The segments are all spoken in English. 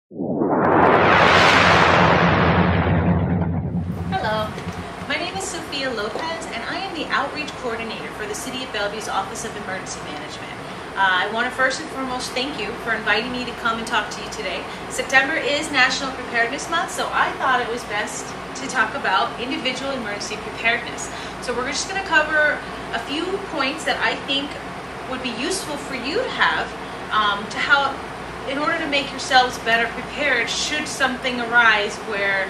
Hello, my name is Sophia Lopez and I am the Outreach Coordinator for the City of Bellevue's Office of Emergency Management. I want to first and foremost thank you for inviting me to come and talk to you today. September is National Preparedness Month, so I thought it was best to talk about individual emergency preparedness. So we're just going to cover a few points that I think would be useful for you to have in order to make yourselves better prepared should something arise where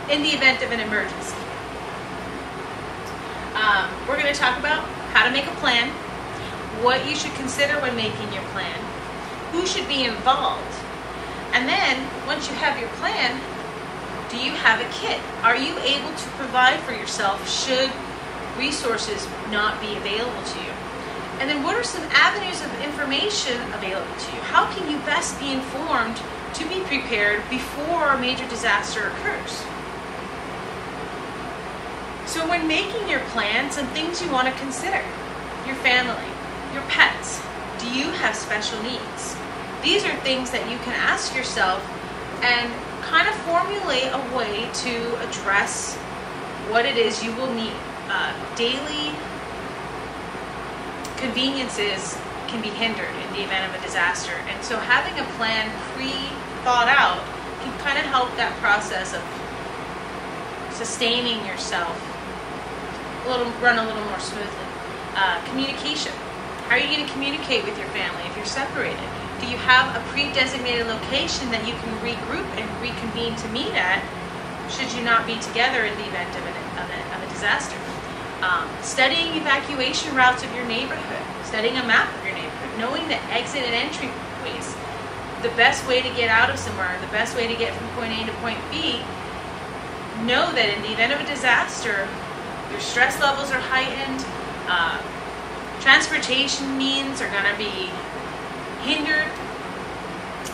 in the event of an emergency. We're going to talk about how to make a plan, what you should consider when making your plan, who should be involved, and then once you have your plan, do you have a kit? Are you able to provide for yourself should resources not be available to you? And then what are some avenues of information available to you? How can you best be informed to be prepared before a major disaster occurs? So when making your plan, some things you want to consider: your family, your pets. Do you have special needs? These are things that you can ask yourself and kind of formulate a way to address what it is you will need. Daily conveniences can be hindered in the event of a disaster, and so having a plan pre-thought out can kind of help that process of sustaining yourself run a little more smoothly. Communication. How are you going to communicate with your family if you're separated? Do you have a pre-designated location that you can regroup and reconvene to meet at should you not be together in the event of a disaster? Studying evacuation routes of your neighborhood, studying a map of your neighborhood, knowing the exit and entry ways, the best way to get out of somewhere, the best way to get from point A to point B. Know that in the event of a disaster, your stress levels are heightened, transportation means are going to be hindered,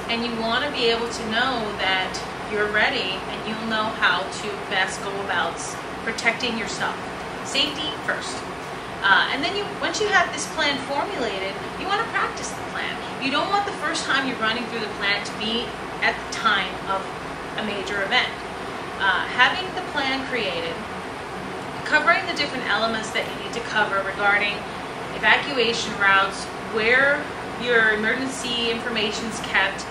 and you want to be able to know that you're ready and you'll know how to best go about protecting yourself. Safety first. And then once you have this plan formulated, you want to practice the plan. You don't want the first time you're running through the plan to be at the time of a major event. Having the plan created, covering the different elements that you need to cover regarding evacuation routes, where your emergency information is kept,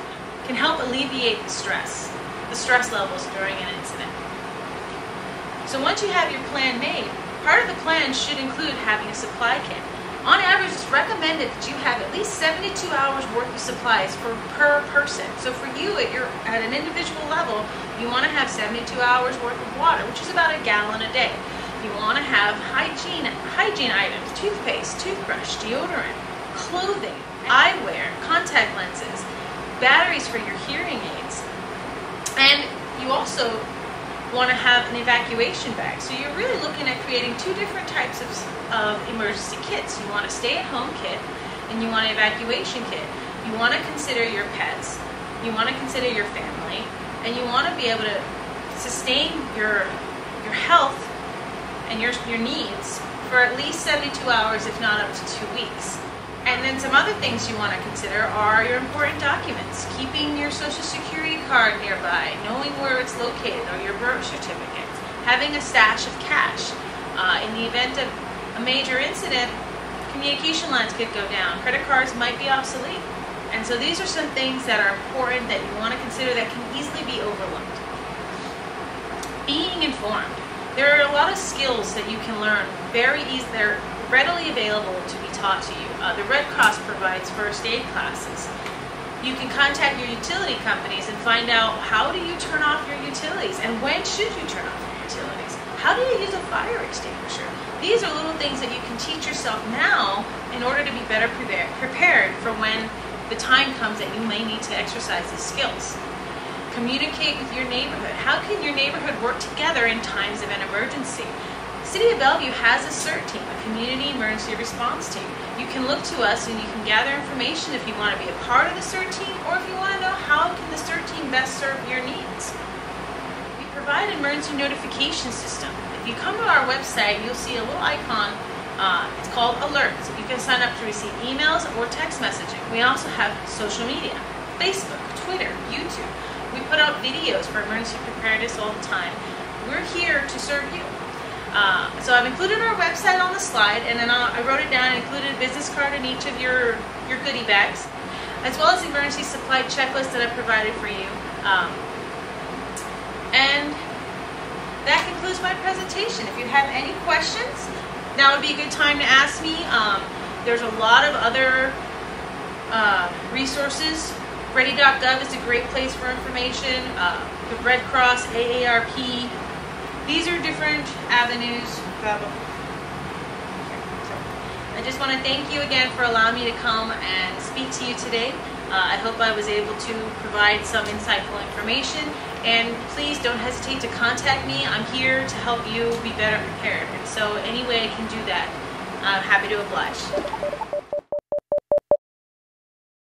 can help alleviate the stress levels during an incident. So once you have your plan made, part of the plan should include having a supply kit. On average, it's recommended that you have at least 72 hours worth of supplies per person. So for you, at an individual level, you want to have 72 hours worth of water, which is about a gallon a day. You want to have hygiene items: toothpaste, toothbrush, deodorant, clothing, eyewear, contact lenses, batteries for your hearing aids. And you also want to have an evacuation bag. So you're really looking at creating two different types of emergency kits. You want a stay-at-home kit and you want an evacuation kit. You want to consider your pets, you want to consider your family, and you want to be able to sustain your health and your needs for at least 72 hours, if not up to 2 weeks. And then some other things you want to consider are your important documents, keeping your social security card nearby, knowing where it's located, or your birth certificate, having a stash of cash. In the event of a major incident, communication lines could go down, credit cards might be obsolete. And so these are some things that are important that you want to consider that can easily be overlooked. Being informed. There are a lot of skills that you can learn very easily. They're readily available to be taught to you. The Red Cross provides first aid classes. You can contact your utility companies and find out how do you turn off your utilities and when should you turn off your utilities. How do you use a fire extinguisher? These are little things that you can teach yourself now in order to be better prepared for when the time comes that you may need to exercise these skills. Communicate with your neighborhood. How can your neighborhood work together in times of an emergency? City of Bellevue has a CERT team, a Community Emergency Response Team. You can look to us and you can gather information if you want to be a part of the CERT team or if you want to know how can the CERT team best serve your needs. We provide an emergency notification system. If you come to our website, you'll see a little icon. It's called Alerts. You can sign up to receive emails or text messaging. We also have social media: Facebook, Twitter, YouTube. out videos for emergency preparedness all the time. We're here to serve you. So I've included our website on the slide, and then I wrote it down and included a business card in each of your goodie bags, as well as the emergency supply checklist that I provided for you. And that concludes my presentation. If you have any questions, now would be a good time to ask me. There's a lot of other resources. Ready.gov is a great place for information. The Red Cross, AARP. These are different avenues. I just want to thank you again for allowing me to come and speak to you today. I hope I was able to provide some insightful information, and please don't hesitate to contact me. I'm here to help you be better prepared. And so any way I can do that, I'm happy to oblige.